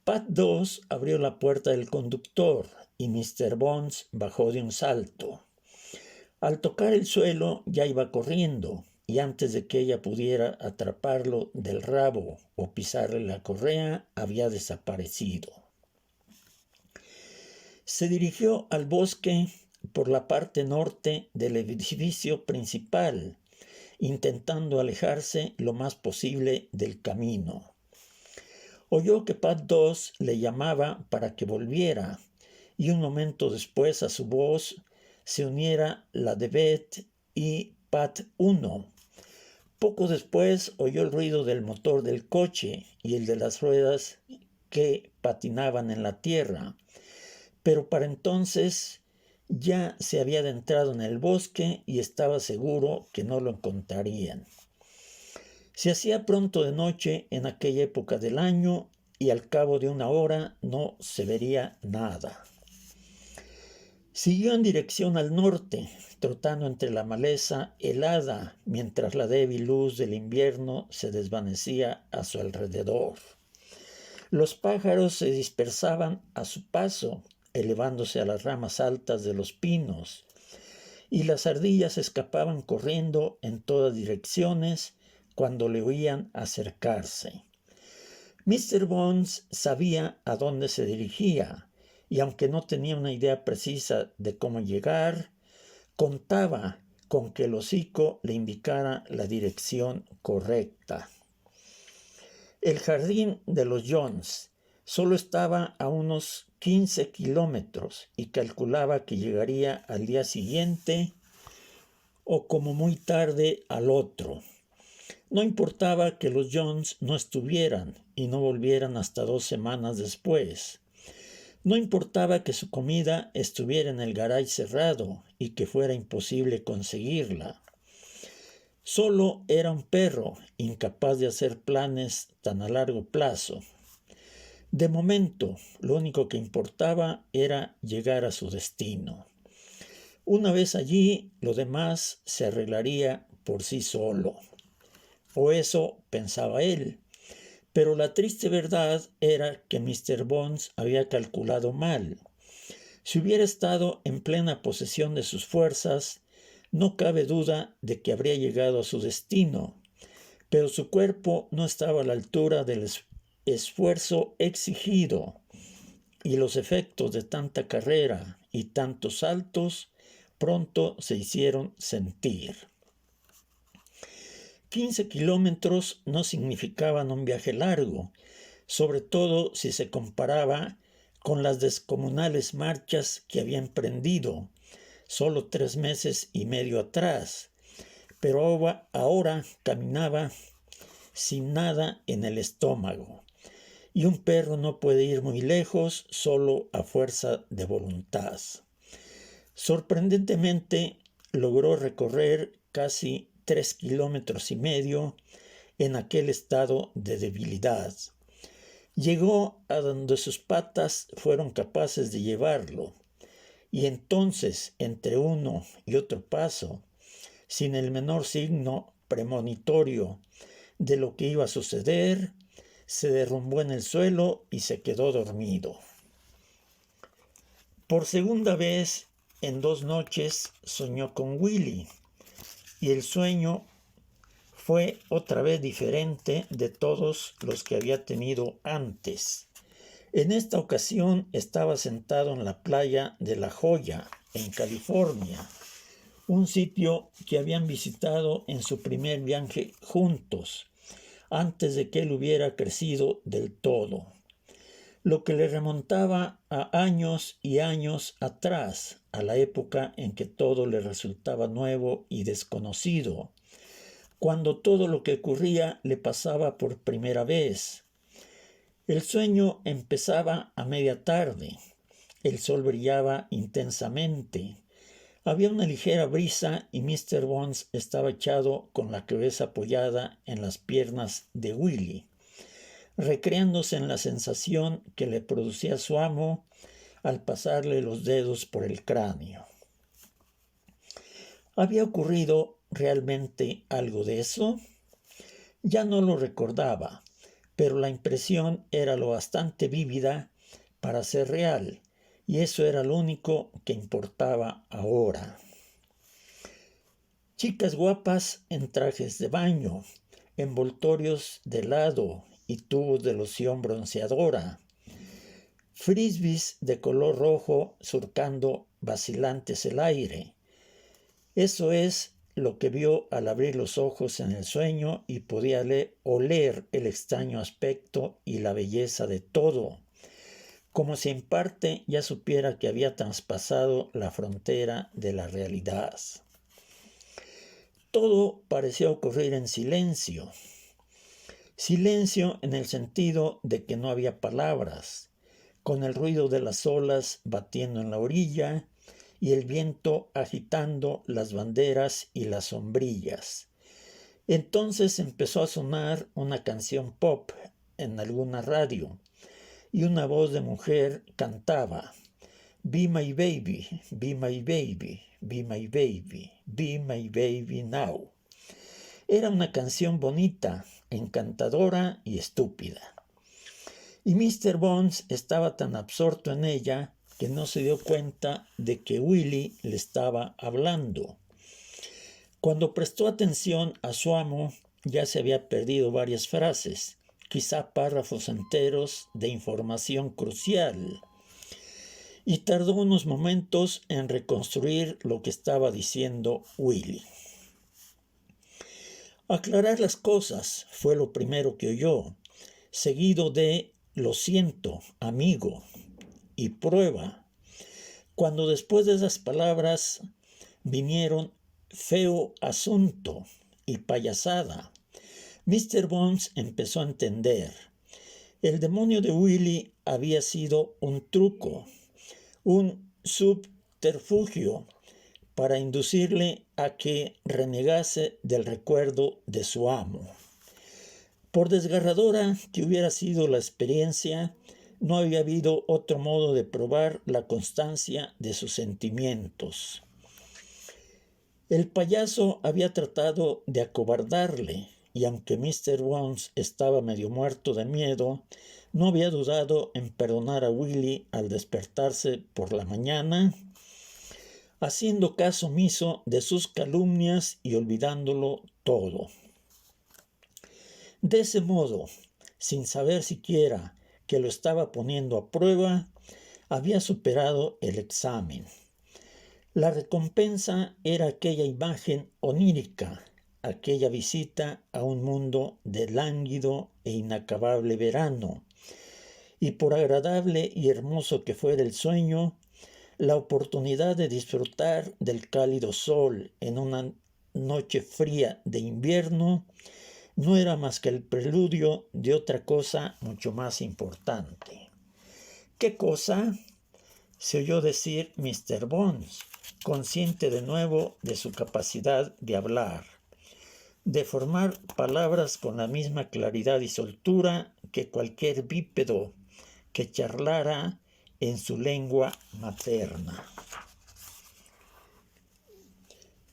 Pat 2 abrió la puerta del conductor y Mr. Bones bajó de un salto. Al tocar el suelo ya iba corriendo, y antes de que ella pudiera atraparlo del rabo o pisarle la correa, había desaparecido. Se dirigió al bosque por la parte norte del edificio principal, intentando alejarse lo más posible del camino. Oyó que Pat 2 le llamaba para que volviera, y un momento después a su voz se uniera la de Beth y Pat 1. Poco después oyó el ruido del motor del coche y el de las ruedas que patinaban en la tierra, pero para entonces ya se había adentrado en el bosque y estaba seguro que no lo encontrarían. Se hacía pronto de noche en aquella época del año y al cabo de una hora no se vería nada. Siguió en dirección al norte, trotando entre la maleza helada mientras la débil luz del invierno se desvanecía a su alrededor. Los pájaros se dispersaban a su paso, elevándose a las ramas altas de los pinos, y las ardillas escapaban corriendo en todas direcciones cuando le oían acercarse. Mr. Bones sabía a dónde se dirigía, y aunque no tenía una idea precisa de cómo llegar, contaba con que el hocico le indicara la dirección correcta. El jardín de los Jones solo estaba a unos 15 kilómetros y calculaba que llegaría al día siguiente o como muy tarde al otro. No importaba que los Jones no estuvieran y no volvieran hasta 2 semanas después. No importaba que su comida estuviera en el garage cerrado y que fuera imposible conseguirla. Solo era un perro, incapaz de hacer planes tan a largo plazo. De momento, lo único que importaba era llegar a su destino. Una vez allí, lo demás se arreglaría por sí solo. O eso pensaba él. Pero la triste verdad era que Mr. Bones había calculado mal. Si hubiera estado en plena posesión de sus fuerzas, no cabe duda de que habría llegado a su destino, pero su cuerpo no estaba a la altura del esfuerzo exigido, y los efectos de tanta carrera y tantos saltos pronto se hicieron sentir. 15 kilómetros no significaban un viaje largo, sobre todo si se comparaba con las descomunales marchas que había emprendido, solo 3 meses y medio atrás, pero ahora caminaba sin nada en el estómago. Y un perro no puede ir muy lejos solo a fuerza de voluntad. Sorprendentemente, logró recorrer casi 3,5 kilómetros en aquel estado de debilidad. Llegó a donde sus patas fueron capaces de llevarlo, y entonces, entre uno y otro paso, sin el menor signo premonitorio de lo que iba a suceder, se derrumbó en el suelo y se quedó dormido. Por segunda vez en 2 noches soñó con Willy, y el sueño fue otra vez diferente de todos los que había tenido antes. En esta ocasión estaba sentado en la playa de La Joya, en California, un sitio que habían visitado en su primer viaje juntos, antes de que él hubiera crecido del todo, lo que le remontaba a años y años atrás, a la época en que todo le resultaba nuevo y desconocido, cuando todo lo que ocurría le pasaba por primera vez. El sueño empezaba a media tarde, el sol brillaba intensamente, había una ligera brisa y Mr. Bones estaba echado con la cabeza apoyada en las piernas de Willy, recreándose en la sensación que le producía su amo al pasarle los dedos por el cráneo. ¿Había ocurrido realmente algo de eso? Ya no lo recordaba, pero la impresión era lo bastante vívida para ser real, y eso era lo único que importaba ahora. Chicas guapas en trajes de baño, envoltorios de helado y tubos de loción bronceadora, frisbees de color rojo surcando vacilantes el aire. Eso es lo que vio al abrir los ojos en el sueño y podía oler el extraño aspecto y la belleza de todo, como si en parte ya supiera que había traspasado la frontera de la realidad. Todo parecía ocurrir en silencio. Silencio en el sentido de que no había palabras, con el ruido de las olas batiendo en la orilla y el viento agitando las banderas y las sombrillas. Entonces empezó a sonar una canción pop en alguna radio, y una voz de mujer cantaba: "Be my baby, be my baby, be my baby, be my baby now". Era una canción bonita, encantadora y estúpida. Y Mr. Bones estaba tan absorto en ella que no se dio cuenta de que Willy le estaba hablando. Cuando prestó atención a su amo, ya se había perdido varias frases, quizá párrafos enteros de información crucial, y tardó unos momentos en reconstruir lo que estaba diciendo Willy. Aclarar las cosas fue lo primero que oyó, seguido de "lo siento, amigo", y "prueba", cuando después de esas palabras vinieron "feo asunto" y "payasada". Mr. Bones empezó a entender. El demonio de Willy había sido un truco, un subterfugio para inducirle a que renegase del recuerdo de su amo. Por desgarradora que hubiera sido la experiencia, no había habido otro modo de probar la constancia de sus sentimientos. El payaso había tratado de acobardarle, y aunque Mr. Bones estaba medio muerto de miedo, no había dudado en perdonar a Willy al despertarse por la mañana, haciendo caso omiso de sus calumnias y olvidándolo todo. De ese modo, sin saber siquiera que lo estaba poniendo a prueba, había superado el examen. La recompensa era aquella imagen onírica, aquella visita a un mundo de lánguido e inacabable verano, y por agradable y hermoso que fuera el sueño, la oportunidad de disfrutar del cálido sol en una noche fría de invierno no era más que el preludio de otra cosa mucho más importante. ¿Qué cosa?, se oyó decir Mr. Bones, consciente de nuevo de su capacidad de hablar, de formar palabras con la misma claridad y soltura que cualquier bípedo que charlara en su lengua materna.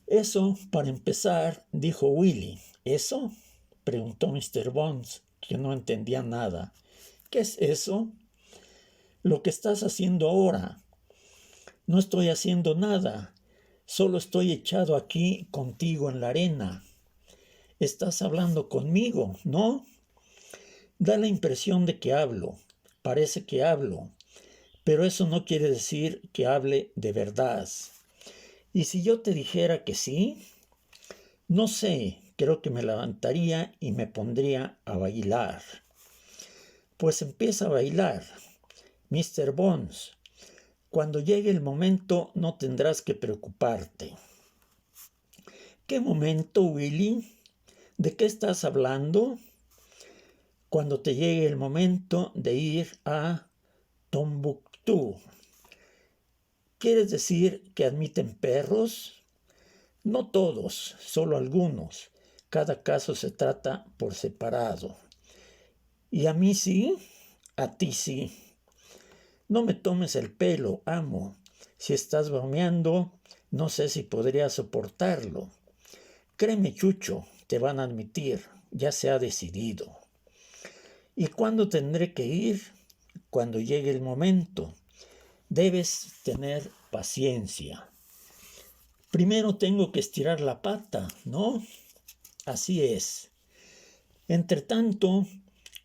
Eso, para empezar, dijo Willy. ¿Eso?, preguntó Mr. Bones, que no entendía nada. ¿Qué es eso? Lo que estás haciendo ahora. No estoy haciendo nada. Solo estoy echado aquí contigo en la arena. Estás hablando conmigo, ¿no? Da la impresión de que hablo. Parece que hablo. Pero eso no quiere decir que hable de verdad. ¿Y si yo te dijera que sí? No sé, creo que me levantaría y me pondría a bailar. Pues empieza a bailar, Mr. Bones. Cuando llegue el momento no tendrás que preocuparte. ¿Qué momento, Willy? ¿De qué estás hablando? Cuando te llegue el momento de ir a Tombuctú. ¿Quieres decir que admiten perros? No todos, solo algunos. Cada caso se trata por separado. ¿Y a mí sí? A ti sí. No me tomes el pelo, amo. Si estás bromeando, no sé si podría soportarlo. Créeme, Chucho, te van a admitir. Ya se ha decidido. ¿Y cuándo tendré que ir? Cuando llegue el momento. Debes tener paciencia. Primero tengo que estirar la pata, ¿no? Así es. Entre tanto,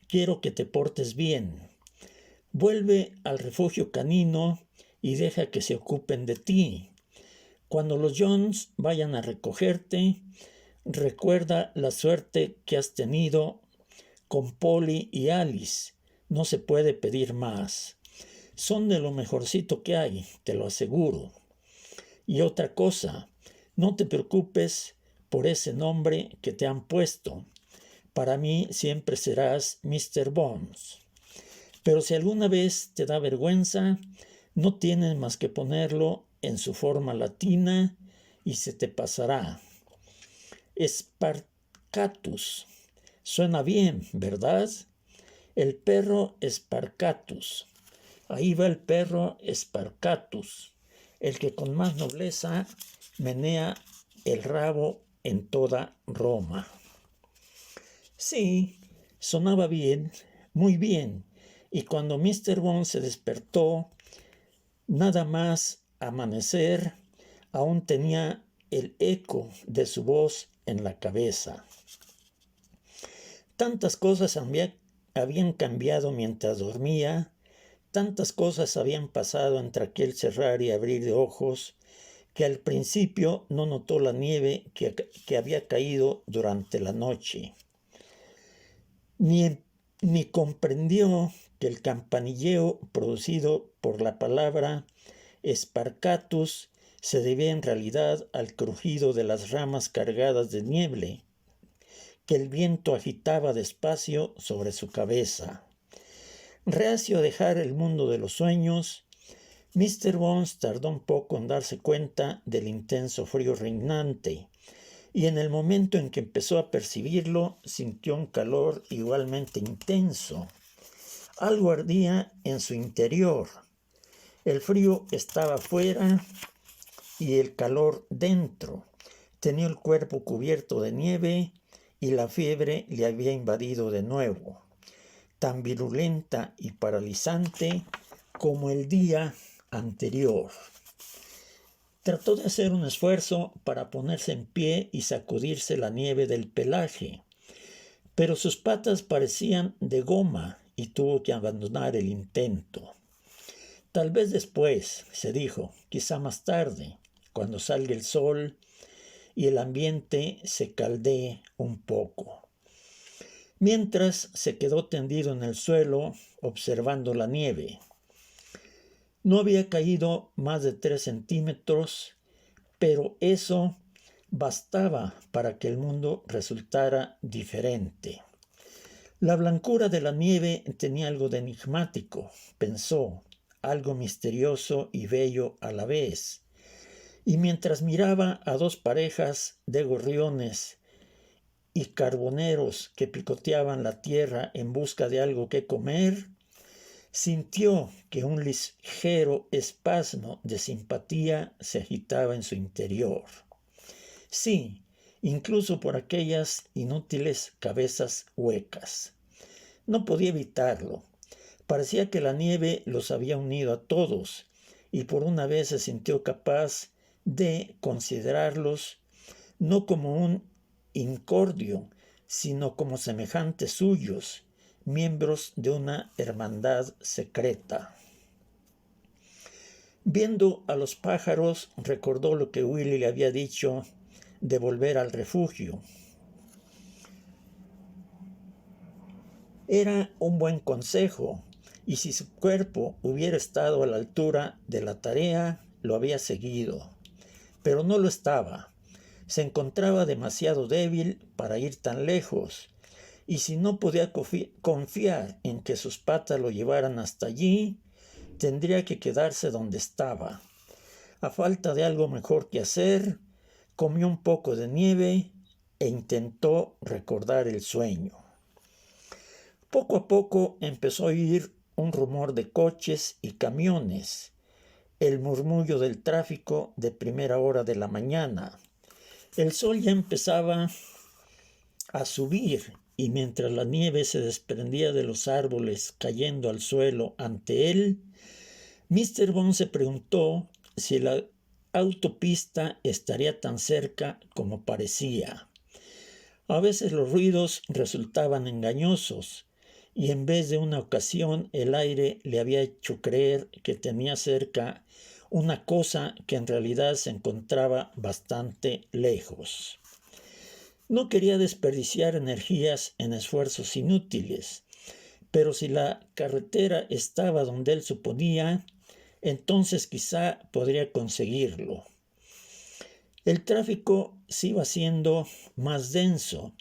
quiero que te portes bien. Vuelve al refugio canino y deja que se ocupen de ti. Cuando los Jones vayan a recogerte, recuerda la suerte que has tenido con Polly y Alice. No se puede pedir más. Son de lo mejorcito que hay, te lo aseguro. Y otra cosa, no te preocupes por ese nombre que te han puesto. Para mí siempre serás Mr. Bones. Pero si alguna vez te da vergüenza, no tienes más que ponerlo en su forma latina y se te pasará. Sparcatus. Suena bien, ¿verdad? El perro Sparcatus. Ahí va el perro Sparcatus, el que con más nobleza menea el rabo en toda Roma. Sí, sonaba bien, muy bien, y cuando Mr. Bones se despertó, nada más amanecer, aún tenía el eco de su voz en la cabeza. Tantas cosas habían cambiado mientras dormía, tantas cosas habían pasado entre aquel cerrar y abrir de ojos, que al principio no notó la nieve que había caído durante la noche. Ni comprendió que el campanilleo producido por la palabra Sparcatus se debía en realidad al crujido de las ramas cargadas de nieve que el viento agitaba despacio sobre su cabeza. Reacio a dejar el mundo de los sueños, Mr. Bones tardó un poco en darse cuenta del intenso frío reinante, y en el momento en que empezó a percibirlo, sintió un calor igualmente intenso. Algo ardía en su interior. El frío estaba fuera y el calor dentro. Tenía el cuerpo cubierto de nieve y la fiebre le había invadido de nuevo, tan virulenta y paralizante como el día anterior. Trató de hacer un esfuerzo para ponerse en pie y sacudirse la nieve del pelaje, pero sus patas parecían de goma y tuvo que abandonar el intento. Tal vez después, se dijo, quizá más tarde, cuando salga el sol y el ambiente se caldee un poco. Mientras se quedó tendido en el suelo observando la nieve. No había caído más de 3 centímetros, pero eso bastaba para que el mundo resultara diferente. La blancura de la nieve tenía algo de enigmático, pensó, algo misterioso y bello a la vez. Y mientras miraba a 2 parejas de gorriones y carboneros que picoteaban la tierra en busca de algo que comer, sintió que un ligero espasmo de simpatía se agitaba en su interior. Sí, incluso por aquellas inútiles cabezas huecas. No podía evitarlo. Parecía que la nieve los había unido a todos, y por una vez se sintió capaz de considerarlos no como un incordio, sino como semejantes suyos, miembros de una hermandad secreta. Viendo a los pájaros, recordó lo que Willy le había dicho de volver al refugio. Era un buen consejo, y si su cuerpo hubiera estado a la altura de la tarea, lo había seguido. Pero no lo estaba. Se encontraba demasiado débil para ir tan lejos, y si no podía confiar en que sus patas lo llevaran hasta allí, tendría que quedarse donde estaba. A falta de algo mejor que hacer, comió un poco de nieve e intentó recordar el sueño. Poco a poco empezó a oír un rumor de coches y camiones, el murmullo del tráfico de primera hora de la mañana. El sol ya empezaba a subir y mientras la nieve se desprendía de los árboles cayendo al suelo ante él, Mr. Bond se preguntó si la autopista estaría tan cerca como parecía. A veces los ruidos resultaban engañosos y en vez de una ocasión el aire le había hecho creer que tenía cerca una cosa que en realidad se encontraba bastante lejos. No quería desperdiciar energías en esfuerzos inútiles, pero si la carretera estaba donde él suponía, entonces quizá podría conseguirlo. El tráfico se iba haciendo más denso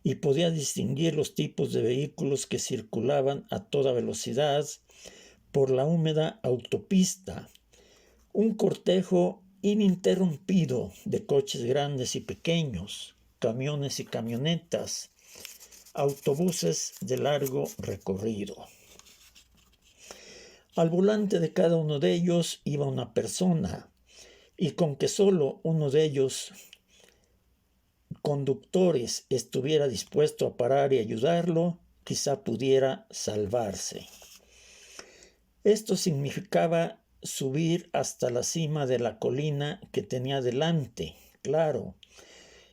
y podía distinguir los tipos de vehículos que circulaban a toda velocidad por la húmeda autopista. Un cortejo ininterrumpido de coches grandes y pequeños, camiones y camionetas, autobuses de largo recorrido. Al volante de cada uno de ellos iba una persona, y con que solo uno de ellos conductores estuviera dispuesto a parar y ayudarlo, quizá pudiera salvarse. Esto significaba subir hasta la cima de la colina que tenía delante, claro,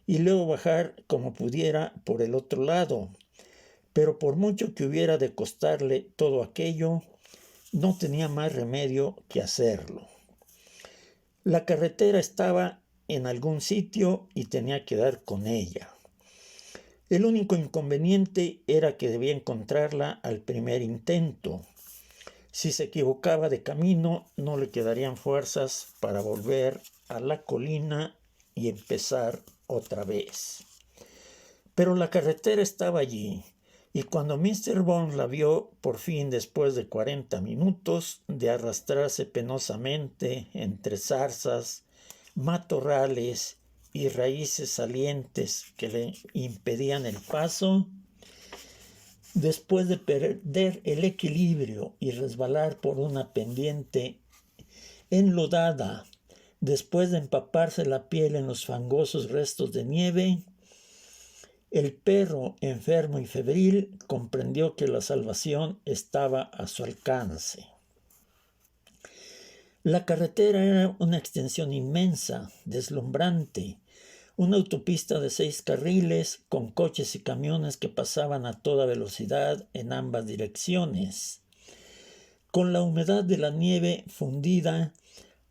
y luego bajar como pudiera por el otro lado. Pero por mucho que hubiera de costarle todo aquello, no tenía más remedio que hacerlo. La carretera estaba en algún sitio y tenía que dar con ella. El único inconveniente era que debía encontrarla al primer intento. Si se equivocaba de camino, no le quedarían fuerzas para volver a la colina y empezar otra vez. Pero la carretera estaba allí, y cuando Mr. Bond la vio por fin después de 40 minutos de arrastrarse penosamente entre zarzas, matorrales y raíces salientes que le impedían el paso, después de perder el equilibrio y resbalar por una pendiente enlodada, después de empaparse la piel en los fangosos restos de nieve, el perro, enfermo y febril, comprendió que la salvación estaba a su alcance. La carretera era una extensión inmensa, deslumbrante, una autopista de 6 carriles con coches y camiones que pasaban a toda velocidad en ambas direcciones. Con la humedad de la nieve fundida,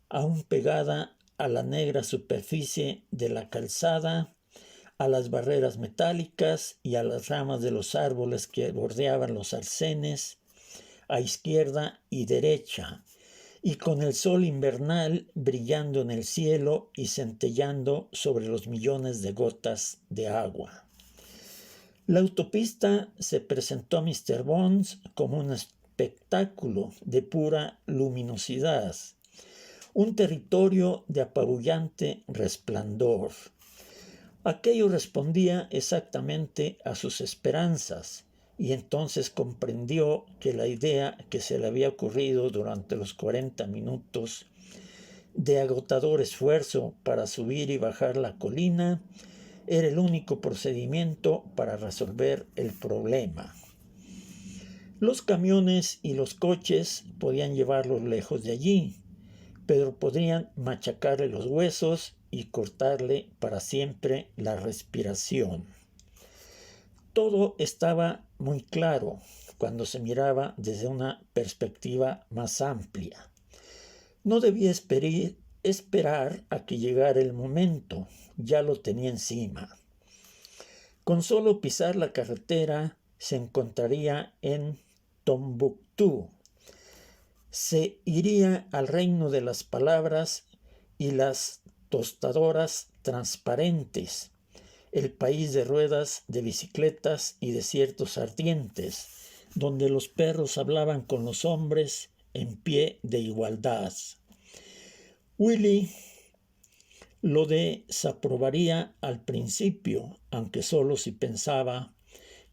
aún pegada a la negra superficie de la calzada, a las barreras metálicas y a las ramas de los árboles que bordeaban los arcenes, a izquierda y derecha, y con el sol invernal brillando en el cielo y centelleando sobre los millones de gotas de agua. La autopista se presentó a Mr. Bones como un espectáculo de pura luminosidad, un territorio de apabullante resplandor. Aquello respondía exactamente a sus esperanzas, y entonces comprendió que la idea que se le había ocurrido durante los 40 minutos de agotador esfuerzo para subir y bajar la colina era el único procedimiento para resolver el problema. Los camiones y los coches podían llevarlos lejos de allí, pero podrían machacarle los huesos y cortarle para siempre la respiración. Todo estaba muy claro cuando se miraba desde una perspectiva más amplia. No debía esperar a que llegara el momento, ya lo tenía encima. Con solo pisar la carretera se encontraría en Tombuctú. Se iría al reino de las palabras y las tostadoras transparentes, el país de ruedas, de bicicletas y desiertos ardientes, donde los perros hablaban con los hombres en pie de igualdad. Willy lo desaprobaría al principio, aunque solo si pensaba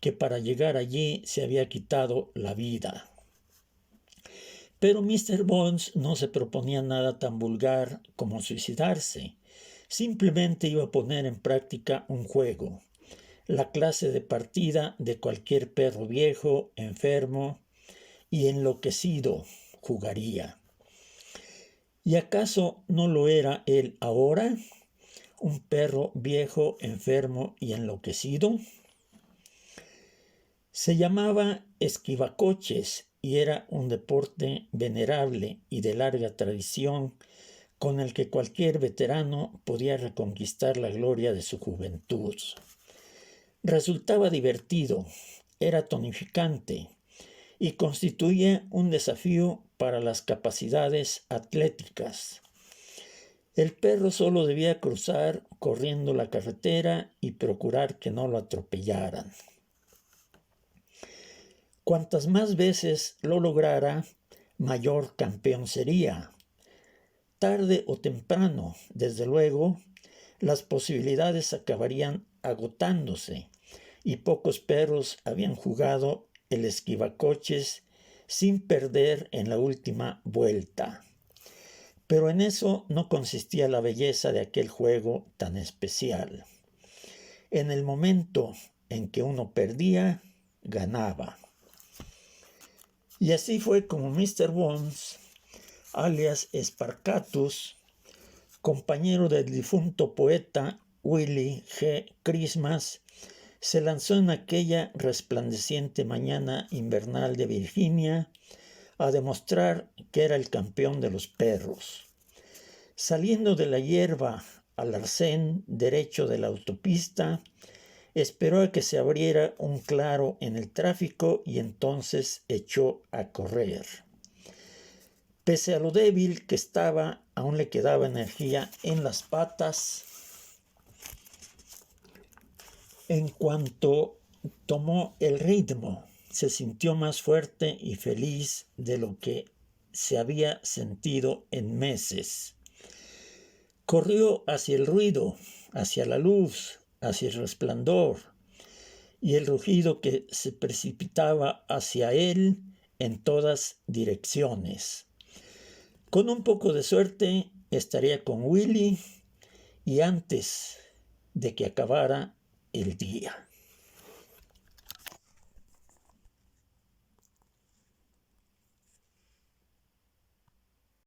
que para llegar allí se había quitado la vida. Pero Mr. Bones no se proponía nada tan vulgar como suicidarse. Simplemente iba a poner en práctica un juego, la clase de partida de cualquier perro viejo, enfermo y enloquecido jugaría. ¿Y acaso no lo era él ahora? ¿Un perro viejo, enfermo y enloquecido? Se llamaba esquivacoches y era un deporte venerable y de larga tradición con el que cualquier veterano podía reconquistar la gloria de su juventud. Resultaba divertido, era tonificante y constituía un desafío para las capacidades atléticas. El perro solo debía cruzar corriendo la carretera y procurar que no lo atropellaran. Cuantas más veces lo lograra, mayor campeón sería. Tarde o temprano, desde luego, las posibilidades acabarían agotándose y pocos perros habían jugado el esquivacoches sin perder en la última vuelta. Pero en eso no consistía la belleza de aquel juego tan especial. En el momento en que uno perdía, ganaba. Y así fue como Mr. Bones, alias Spartacus, compañero del difunto poeta Willie G. Christmas, se lanzó en aquella resplandeciente mañana invernal de Virginia a demostrar que era el campeón de los perros. Saliendo de la hierba al arcén derecho de la autopista, esperó a que se abriera un claro en el tráfico y entonces echó a correr. Pese a lo débil que estaba, aún le quedaba energía en las patas. En cuanto tomó el ritmo, se sintió más fuerte y feliz de lo que se había sentido en meses. Corrió hacia el ruido, hacia la luz, hacia el resplandor y el rugido que se precipitaba hacia él en todas direcciones. Con un poco de suerte estaría con Willy y antes de que acabara el día.